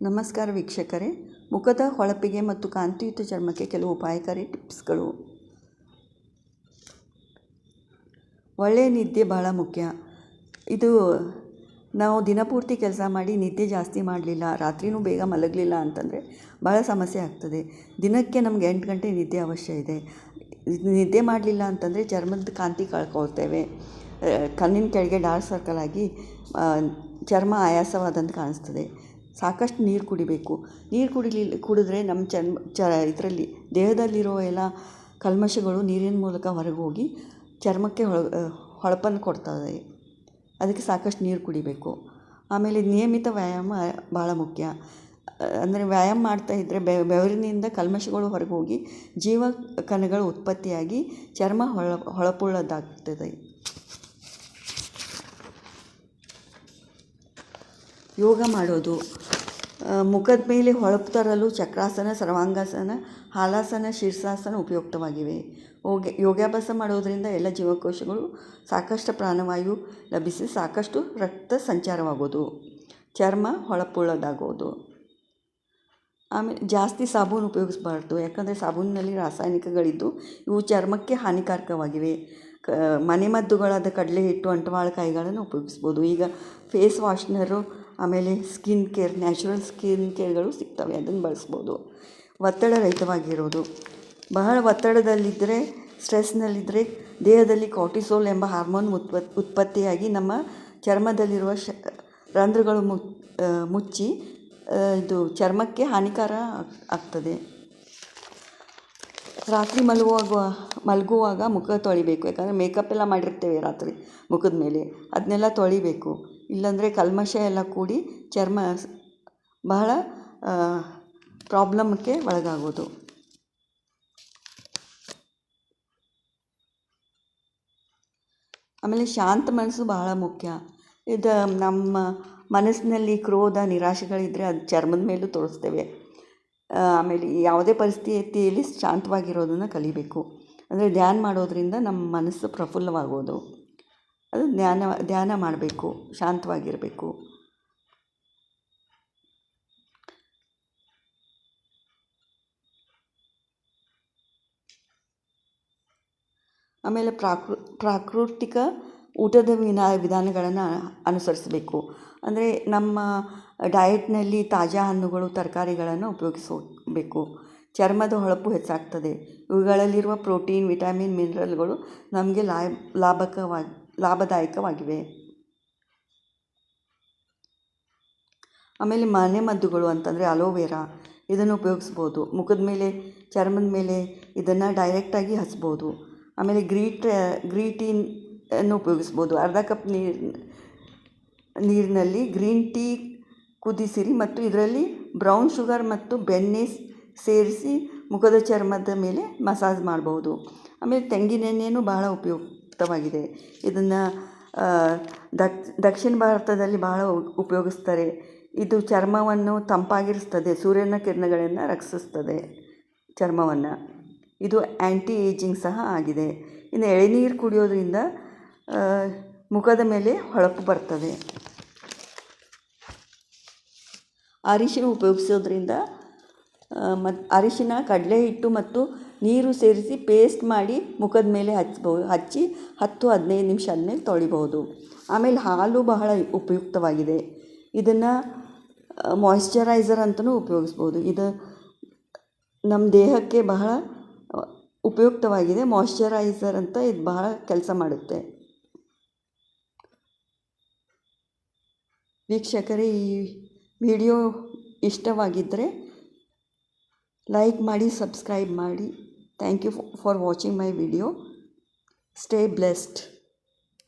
ನಮಸ್ಕಾರ ವೀಕ್ಷಕರೇ, ಮುಖದ ಹೊಳಪಿಗೆ ಮತ್ತು ಕಾಂತಿಯುತ ಚರ್ಮಕ್ಕೆ ಕೆಲವು ಅಪಾಯಕಾರಿ ಟಿಪ್ಸ್ಗಳು. ಒಳ್ಳೆಯ ನಿದ್ದೆ ಬಹಳ ಮುಖ್ಯ. ಇದು ನಾವು ದಿನಪೂರ್ತಿ ಕೆಲಸ ಮಾಡಿ ನಿದ್ದೆ ಜಾಸ್ತಿ ಮಾಡಲಿಲ್ಲ, ರಾತ್ರಿನೂ ಬೇಗ ಮಲಗಲಿಲ್ಲ ಅಂತಂದರೆ ಭಾಳ ಸಮಸ್ಯೆ ಆಗ್ತದೆ. ದಿನಕ್ಕೆ ನಮ್ಗೆ 8 ಗಂಟೆ ನಿದ್ದೆ ಅವಶ್ಯ ಇದೆ. ನಿದ್ದೆ ಮಾಡಲಿಲ್ಲ ಅಂತಂದರೆ ಚರ್ಮದ ಕಾಂತಿ ಕಳ್ಕೊಳ್ತೇವೆ. ಕಣ್ಣಿನ ಕೆಳಗೆ ಡಾರ್ಕ್ ಸರ್ಕಲ್ ಆಗಿ ಚರ್ಮ ಆಯಾಸವಾದಂತೆ ಕಾಣಿಸ್ತದೆ. ಸಾಕಷ್ಟು ನೀರು ಕುಡಿಬೇಕು. ನೀರು ಕುಡಿದ್ರೆ ನಮ್ಮ ಇದರಲ್ಲಿ ದೇಹದಲ್ಲಿರೋ ಎಲ್ಲ ಕಲ್ಮಶಗಳು ನೀರಿನ ಮೂಲಕ ಹೊರಗೆ ಹೋಗಿ ಚರ್ಮಕ್ಕೆ ಹೊಳಪನ್ನು ಕೊಡ್ತದೆ. ಅದಕ್ಕೆ ಸಾಕಷ್ಟು ನೀರು ಕುಡಿಬೇಕು. ಆಮೇಲೆ ನಿಯಮಿತ ವ್ಯಾಯಾಮ ಭಾಳ ಮುಖ್ಯ. ಅಂದರೆ ವ್ಯಾಯಾಮ ಮಾಡ್ತಾಯಿದ್ರೆ ಬೆವರಿನಿಂದ ಕಲ್ಮಶಗಳು ಹೊರಗೆ ಹೋಗಿ ಜೀವ ಕಣಗಳು ಉತ್ಪತ್ತಿಯಾಗಿ ಚರ್ಮ ಹೊಳಪುಳ್ಳದಾಗ್ತದೆ. ಯೋಗ ಮಾಡೋದು, ಮುಖದ ಮೇಲೆ ಹೊಳಪು ತರಲು ಚಕ್ರಾಸನ, ಸರ್ವಾಂಗಾಸನ, ಹಾಲಾಸನ, ಶೀರ್ಷಾಸನ ಉಪಯುಕ್ತವಾಗಿವೆ. ಯೋಗಾಭ್ಯಾಸ ಮಾಡೋದರಿಂದ ಎಲ್ಲ ಜೀವಕೋಶಗಳು ಸಾಕಷ್ಟು ಪ್ರಾಣವಾಯು ಲಭಿಸಿ ಸಾಕಷ್ಟು ರಕ್ತ ಸಂಚಾರವಾಗೋದು, ಚರ್ಮ ಹೊಳಪುಳ್ಳದಾಗೋದು. ಆಮೇಲೆ ಜಾಸ್ತಿ ಸಾಬೂನು ಉಪಯೋಗಿಸಬಾರ್ದು, ಯಾಕಂದರೆ ಸಾಬೂನಿನಲ್ಲಿ ರಾಸಾಯನಿಕಗಳಿದ್ದು ಇವು ಚರ್ಮಕ್ಕೆ ಹಾನಿಕಾರಕವಾಗಿವೆ. ಮನೆಮದ್ದುಗಳಾದ ಕಡಲೆ ಹಿಟ್ಟು, ಅಂಟುವಾಳಕಾಯಿಗಳನ್ನು ಉಪಯೋಗಿಸ್ಬೋದು. ಈಗ ಫೇಸ್ ವಾಶ್ನರು, ಆಮೇಲೆ ಸ್ಕಿನ್ ಕೇರ್, ನ್ಯಾಚುರಲ್ ಸ್ಕಿನ್ ಕೇರ್ಗಳು ಸಿಗ್ತವೆ, ಅದನ್ನು ಬಳಸ್ಬೋದು. ಒತ್ತಡ ರಹಿತವಾಗಿರೋದು, ಬಹಳ ಒತ್ತಡದಲ್ಲಿದ್ದರೆ, ಸ್ಟ್ರೆಸ್ನಲ್ಲಿದ್ದರೆ ದೇಹದಲ್ಲಿ ಕಾರ್ಟಿಸೋಲ್ ಎಂಬ ಹಾರ್ಮೋನ್ ಉತ್ಪತ್ತಿಯಾಗಿ ನಮ್ಮ ಚರ್ಮದಲ್ಲಿರುವ ರಂಧ್ರಗಳು ಮುಚ್ಚಿ ಇದು ಚರ್ಮಕ್ಕೆ ಹಾನಿಕಾರ ಆಗ್ತದೆ. ರಾತ್ರಿ ಮಲಗುವಾಗ ಮುಖ ತೊಳಿಬೇಕು, ಯಾಕಂದರೆ ಮೇಕಪ್ ಎಲ್ಲ ಮಾಡಿರ್ತೇವೆ ರಾತ್ರಿ ಮುಖದ ಮೇಲೆ, ಅದನ್ನೆಲ್ಲ ತೊಳಿಬೇಕು. ಇಲ್ಲಾಂದರೆ ಕಲ್ಮಶ ಎಲ್ಲ ಕೂಡಿ ಚರ್ಮ ಬಹಳ ಪ್ರಾಬ್ಲಮ್ಗೆ ಒಳಗಾಗೋದು. ಆಮೇಲೆ ಶಾಂತ ಮನಸ್ಸು ಬಹಳ ಮುಖ್ಯ. ಇದು ನಮ್ಮ ಮನಸ್ಸಿನಲ್ಲಿ ಕ್ರೋಧ, ನಿರಾಶೆಗಳಿದ್ದರೆ ಅದು ಚರ್ಮದ ಮೇಲೂ ತೋರಿಸ್ತೇವೆ. ಆಮೇಲೆ ಯಾವುದೇ ಪರಿಸ್ಥಿತಿಯಲ್ಲಿ ಶಾಂತವಾಗಿರೋದನ್ನು ಕಲಿಬೇಕು. ಅಂದರೆ ಧ್ಯಾನ ಮಾಡೋದರಿಂದ ನಮ್ಮ ಮನಸ್ಸು ಪ್ರಫುಲ್ಲವಾಗೋದು. ಅದು ಧ್ಯಾನ ಮಾಡಬೇಕು, ಶಾಂತವಾಗಿರಬೇಕು. ಆಮೇಲೆ ಪ್ರಾಕೃತಿಕ ಊಟದ ವಿಧಾನಗಳನ್ನು ಅನುಸರಿಸಬೇಕು. ಅಂದರೆ ನಮ್ಮ ಡಯಟ್ನಲ್ಲಿ ತಾಜಾ ಹಣ್ಣುಗಳು, ತರಕಾರಿಗಳನ್ನು ಉಪಯೋಗಿಸಬೇಕು. ಚರ್ಮದ ಹೊಳಪು ಹೆಚ್ಚಾಗ್ತದೆ. ಇವುಗಳಲ್ಲಿರುವ ಪ್ರೋಟೀನ್, ವಿಟಮಿನ್, ಮಿನರಲ್ಗಳು ನಮಗೆ ಲಾಭದಾಯಕವಾಗಿವೆ. ಆಮೇಲೆ ಮನೆಮದ್ದುಗಳು ಅಂತಂದರೆ ಅಲೋವೆರಾ, ಇದನ್ನು ಉಪಯೋಗಿಸ್ಬೋದು. ಮುಖದ ಮೇಲೆ, ಚರ್ಮದ ಮೇಲೆ ಇದನ್ನು ಡೈರೆಕ್ಟಾಗಿ ಹಚ್ಬೋದು. ಆಮೇಲೆ ಗ್ರೀನ್ ಟೀಯನ್ನು ಉಪಯೋಗಿಸ್ಬೋದು. ಅರ್ಧ ಕಪ್ ನೀರಿನಲ್ಲಿ ಗ್ರೀನ್ ಟೀ ಕುದಿಸಿರಿ ಮತ್ತು ಇದರಲ್ಲಿ ಬ್ರೌನ್ ಶುಗರ್ ಮತ್ತು ಬೆಣ್ಣೆ ಸೇರಿಸಿ ಮುಖದ ಚರ್ಮದ ಮೇಲೆ ಮಸಾಜ್ ಮಾಡ್ಬೋದು. ಆಮೇಲೆ ತೆಂಗಿನೆಣ್ಣೆಯೂ ಬಹಳ ಉಪಯುಕ್ತವಾಗಿದೆ. ಇದನ್ನು ದಕ್ಷಿಣ ಭಾರತದಲ್ಲಿ ಬಹಳ ಉಪಯೋಗಿಸ್ತಾರೆ. ಇದು ಚರ್ಮವನ್ನು ತಂಪಾಗಿರಿಸ್ತದೆ, ಸೂರ್ಯನ ಕಿರಣಗಳನ್ನು ರಕ್ಷಿಸ್ತದೆ ಚರ್ಮವನ್ನು. ಇದು ಆ್ಯಂಟಿ ಏಜಿಂಗ್ ಸಹ ಆಗಿದೆ. ಇನ್ನು ಎಳೆನೀರು ಕುಡಿಯೋದ್ರಿಂದ ಮುಖದ ಮೇಲೆ ಹೊಳಪು ಬರ್ತದೆ. ಅರಿಶಿನ ಉಪಯೋಗಿಸೋದ್ರಿಂದ ಅರಿಶಿನ, ಕಡಲೆ ಹಿಟ್ಟು ಮತ್ತು ನೀರು ಸೇರಿಸಿ ಪೇಸ್ಟ್ ಮಾಡಿ ಮುಖದ ಮೇಲೆ ಹಚ್ಚಿ 10-15 ನಿಮಿಷ ಆದಮೇಲೆ ತೊಳಿಬಹುದು. ಆಮೇಲೆ ಹಾಲು ಬಹಳ ಉಪಯುಕ್ತವಾಗಿದೆ. ಇದನ್ನು ಮಾಯಿಶ್ಚರೈಸರ್ ಅಂತಲೂ ಉಪಯೋಗಿಸ್ಬೋದು. ಇದು ನಮ್ಮ ದೇಹಕ್ಕೆ ಬಹಳ ಉಪಯುಕ್ತವಾಗಿದೆ. ಮಾಯಿಶ್ಚರೈಸರ್ ಅಂತ ಇದು ಬಹಳ ಕೆಲಸ ಮಾಡುತ್ತೆ. ವೀಕ್ಷಕರೇ, ಈ ವಿಡಿಯೋ ಇಷ್ಟವಾಗಿದ್ದರೆ ಲೈಕ್ ಮಾಡಿ, ಸಬ್ಸ್ಕ್ರೈಬ್ ಮಾಡಿ. Thank you for watching my video. Stay blessed.